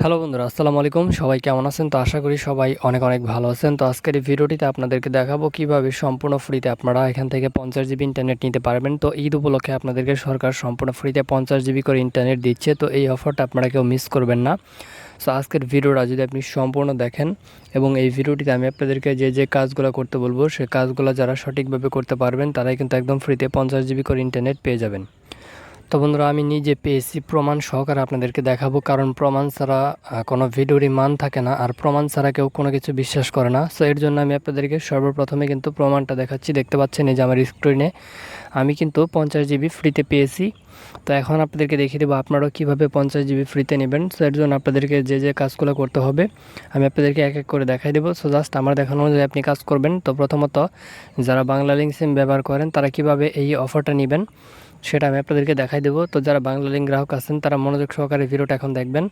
Hello বন্ধুরা, আসসালামু আলাইকুম। সবাই কেমন আছেন? তো আশা করি সবাই অনেক অনেক ভালো আছেন। তো আজকের এই ভিডিওটিতে আপনাদেরকে দেখাবো কিভাবে সম্পূর্ণ ফ্রিতে আপনারা এখান থেকে 50 জিবি ইন্টারনেট নিতে পারবেন। তো ঈদ উপলক্ষে আপনাদেরকে সরকার সম্পূর্ণ ফ্রিতে 50 জিবি করে ইন্টারনেট দিচ্ছে। তো এই অফারটা আপনারা কেউ মিস করবেন না। সো আজকের ভিডিওটা যদি আপনি সম্পূর্ণ দেখেন এবং এই ভিডিওটিতে আমি আপনাদেরকে যে যে কাজগুলো করতে বলবো সেই কাজগুলো যারা সঠিকভাবে করতে পারবেন তারাই কিন্তু একদম ফ্রিতে 50 জিবি করে ইন্টারনেট পেয়ে যাবেন। তো বন্ধুরা, আমি নিজে পেয়েছি, প্রমাণ সহকারে আপনাদেরকে দেখাবো, কারণ প্রমাণ ছাড়া কোনো ভিডিওরই মান থাকে না, আর প্রমাণ ছাড়া কেউ কোনো কিছু বিশ্বাস করে না। সো এর জন্য আমি আপনাদেরকে সর্বপ্রথমে কিন্তু প্রমাণটা দেখাচ্ছি। দেখতে পাচ্ছেন এই যে আমার স্ক্রিনে আমি কিন্তু 50 জিবি ফ্রিতে পেয়েছি। তো এখন আপনাদেরকে দেখিয়ে দেবো আপনারাও কীভাবে 50 জিবি ফ্রিতে নেবেন। সো এর জন্য আপনাদেরকে যে যে কাজগুলো করতে হবে আমি আপনাদেরকে এক এক করে দেখাই দেবো। সো জাস্ট আমার দেখানো অনুযায়ী আপনি কাজ করবেন। তো প্রথমত যারা বাংলালিংক সিম ব্যবহার করেন তারা কিভাবে এই অফারটা নেবেন সেটা আমি আপনাদেরকে দেখাই দেবো। তো যারা বাংলালিংক গ্রাহক আছেন তারা মনোযোগ সহকারে ভিডিওটা এখন দেখবেন।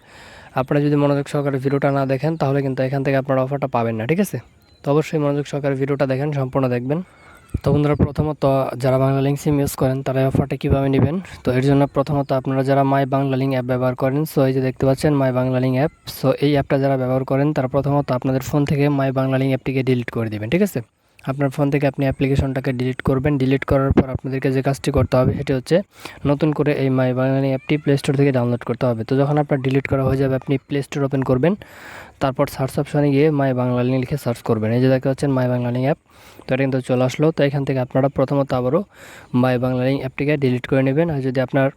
আপনারা যদি মনোযোগ সহকারে ভিডিওটা না দেখেন তাহলে কিন্তু এখান থেকে আপনারা অফারটা পাবেন না, ঠিক আছে? তো অবশ্যই মনোযোগ সহকারে ভিডিওটা দেখেন, সম্পূর্ণ দেখবেন। তো বন্ধুরা, প্রথমত যারা বাংলালিংক সিম ইউজ করেন তারা এই অফারটা কীভাবে নেবেন, তো এর জন্য প্রথমত আপনারা যারা মাই বাংলালিংক অ্যাপ ব্যবহার করেন, সো এই যে দেখতে পাচ্ছেন মাই বাংলালিংক অ্যাপ। সো এই অ্যাপটা যারা ব্যবহার করেন তারা প্রথমত আপনাদের ফোন থেকে মাই বাংলালিংক অ্যাপটিকে ডিলিট করে দেবেন, ঠিক আছে? আপনার ফোন থেকে আপনি অ্যাপ্লিকেশনটাকে ডিলিট করবেন। ডিলিট করার পর আপনাদেরকে যে কাজটি করতে হবে সেটি হচ্ছে নতুন করে এই মাই বাংলালিংক অ্যাপটি প্লে স্টোর থেকে ডাউনলোড করতে হবে। তো যখন আপনার ডিলিট করা হয়ে যাবে আপনি প্লে স্টোর ওপেন করবেন, তারপর সার্চ অপশনে গিয়ে মাই বাংলালিংক লিখে সার্চ করবেন। এই যে দেখতে পাচ্ছেন মাই বাংলালিংক অ্যাপ, তো এটা কিন্তু চলে আসলো। তো এখান থেকে আপনারা প্রথমত আবারও মাই বাংলালিংক অ্যাপটিকে ডিলিট করে নেবেন। আর যদি আপনার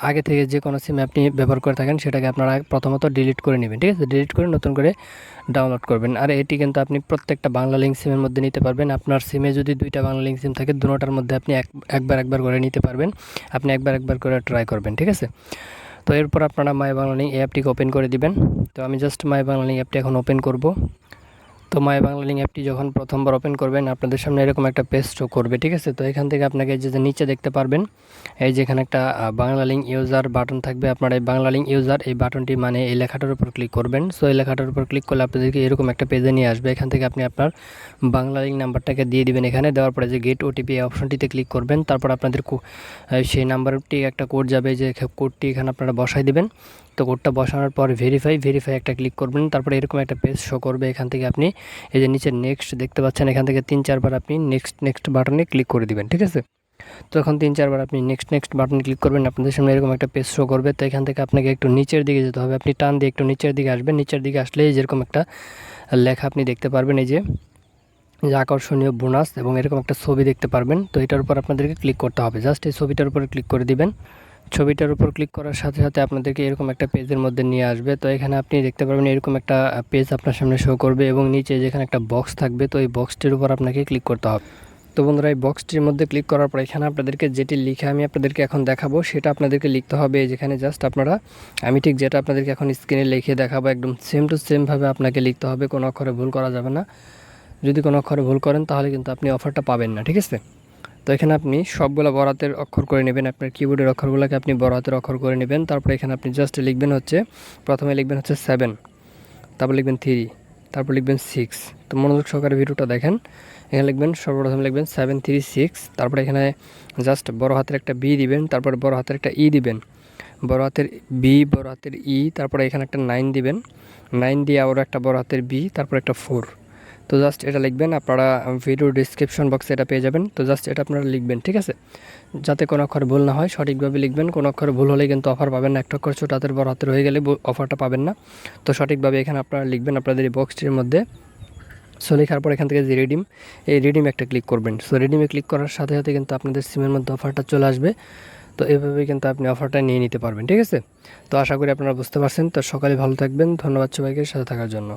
আগে থেকে যে কোনো সিম আপনি ব্যবহার করে থাকেন সেটাকে আপনারা প্রথমত ডিলিট করে নেবেন, ঠিক আছে? ডিলিট করে নতুন করে ডাউনলোড করবেন। আর এটি কিন্তু আপনি প্রত্যেকটা বাংলালিংক সিমের মধ্যে নিতে পারবেন। আপনার সিমে যদি দুইটা বাংলালিংক সিম থাকে দুটোটার মধ্যে আপনি একবার করে নিতে পারবেন। আপনি একবার করে ট্রাই করবেন, ঠিক আছে? তো এরপর আপনারা মাই বাংলালিংক এই অ্যাপটিকে ওপেন করে দিবেন। তো আমি জাস্ট মাই বাংলালিংক অ্যাপটি এখন ওপেন করব। তো মাই বাংলালিংক অ্যাপটি যখন প্রথমবার ওপেন করবেন আপনাদের সামনে এরকম একটা পেজ শো করবে, ঠিক আছে? তো এখান থেকে আপনাকে যে নিচে দেখতে পারবেন এই যে এখানে একটা বাংলালিংক ইউজার বাটন থাকবে। আপনার এই বাংলালিংক ইউজার এই বাটনটি মানে এই লেখাটার উপর ক্লিক করবেন। সো এই লেখাটার উপর ক্লিক করলে আপনাদেরকে এরকম একটা পেজে নিয়ে আসবে। এখান থেকে আপনি আপনার বাংলালিংক নাম্বারটাকে দিয়ে দিবেন। এখানে দেওয়ার পরে যে গেট ওটিপি এই অপশনটিতে ক্লিক করবেন। তারপর আপনাদের সেই নাম্বারটি একটা কোড যাবে, যে কোডটি এখানে আপনারা বসাই দিবেন। তো কোডটা বসানোর পর ভেরিফাই একটা ক্লিক করবেন। তারপরে এরকম একটা পেজ শো করবে। এখান থেকে আপনি এই যে নিচে নেক্সট দেখতে পাচ্ছেন, এখান থেকে 3-4 বার আপনি নেক্সট বাটনে ক্লিক করে দিবেন, ঠিক আছে? তো এখন 3-4 বার আপনি নেক্সট বাটনে ক্লিক করবেন, আপনাদের সামনে এরকম একটা পেজ শো করবে। তো এখান থেকে আপনাকে একটু নিচের দিকে যেতে হবে। আপনি টান দিয়ে একটু নিচের দিকে আসবেন। নিচের দিকে আসলে যেরকম একটা লেখা আপনি দেখতে পারবেন, এই যে আকর্ষণীয় বোনাস, এবং এরকম একটা ছবি দেখতে পারবেন। তো এটার উপর আপনাদেরকে ক্লিক করতে হবে। জাস্ট এই ছবিটার উপরে ক্লিক করে দিবেন। ছবিটার উপর ক্লিক করার সাথে সাথে আপনাদেরকে এরকম একটা পেজের মধ্যে নিয়ে আসবে। তো এখানে আপনি দেখতে পারবেন এরকম একটা পেজ আপনার সামনে শো করবে, এবং নিচে যেখানে একটা বক্স থাকবে তো এই বক্সটির উপর আপনাকে ক্লিক করতে হবে। তো বন্ধুরা, এই বক্সটির মধ্যে ক্লিক করার পর এখানে আপনাদেরকে যেটি লিখে আমি আপনাদেরকে এখন দেখাবো সেটা আপনাদেরকে লিখতে হবে। যেখানে জাস্ট আপনারা আমি ঠিক যেটা আপনাদেরকে এখন স্ক্রিনে লিখে দেখাবো একদম সেম টু সেমভাবে আপনাকে লিখতে হবে। কোনো অক্ষরে ভুল করা যাবে না। যদি কোনো অক্ষরে ভুল করেন তাহলে কিন্তু আপনি অফারটা পাবেন না, ঠিক আছে? তো এখানে আপনি সবগুলো বড় হাতের অক্ষর করে নেবেন। আপনার কিবোর্ডের অক্ষরগুলোকে আপনি বড় হাতের অক্ষর করে নেবেন। তারপরে এখানে আপনি জাস্ট লিখবেন হচ্ছে, প্রথমে লিখবেন হচ্ছে 7, তারপর লিখবেন 3, তারপর লিখবেন 6। তো মনোযোগ সহকারে ভিডিওটা দেখেন। এখানে লিখবেন, সর্বপ্রথম লিখবেন 736, তারপরে এখানে জাস্ট বড় হাতের একটা বি দিবেন, তারপরে বড় হাতের একটা ই দিবেন, বড় হাতের বি, বড় হাতের ই, তারপরে এখানে একটা 9 দিবেন, 9 দিয়ে আবার একটা বড় হাতের বি, তারপর একটা 4। তো জাস্ট এটা লিখবেন। আপনারা ভিডিও ডিসক্রিপশন বক্সে এটা পেয়ে যাবেন। তো জাস্ট এটা আপনারা লিখবেন, ঠিক আছে? যাতে কোনো অক্ষর ভুল না হয় সঠিকভাবে লিখবেন। কোনো অক্ষর ভুল হলে কিন্তু অফার পাবেন না। একটা অক্ষর ছোট হাতের বড় হাতের হয়ে গেলে অফারটা পাবেন না। তো সঠিকভাবে এখানে আপনারা লিখবেন আপনাদের এই বক্সটির মধ্যে। সো লেখার পর এখান থেকে যে রিডিম, এই রিডিমে একটা ক্লিক করবেন। সো রিডিমে ক্লিক করার সাথে সাথে কিন্তু আপনাদের সিমের মধ্যে অফারটা চলে আসবে। তো এভাবেই কিন্তু আপনি অফারটা নিয়ে নিতে পারবেন, ঠিক আছে? তো আশা করি আপনারা বুঝতে পারছেন। তো সকালে ভালো থাকবেন। ধন্যবাদ সবাইকে সাথে থাকার জন্য।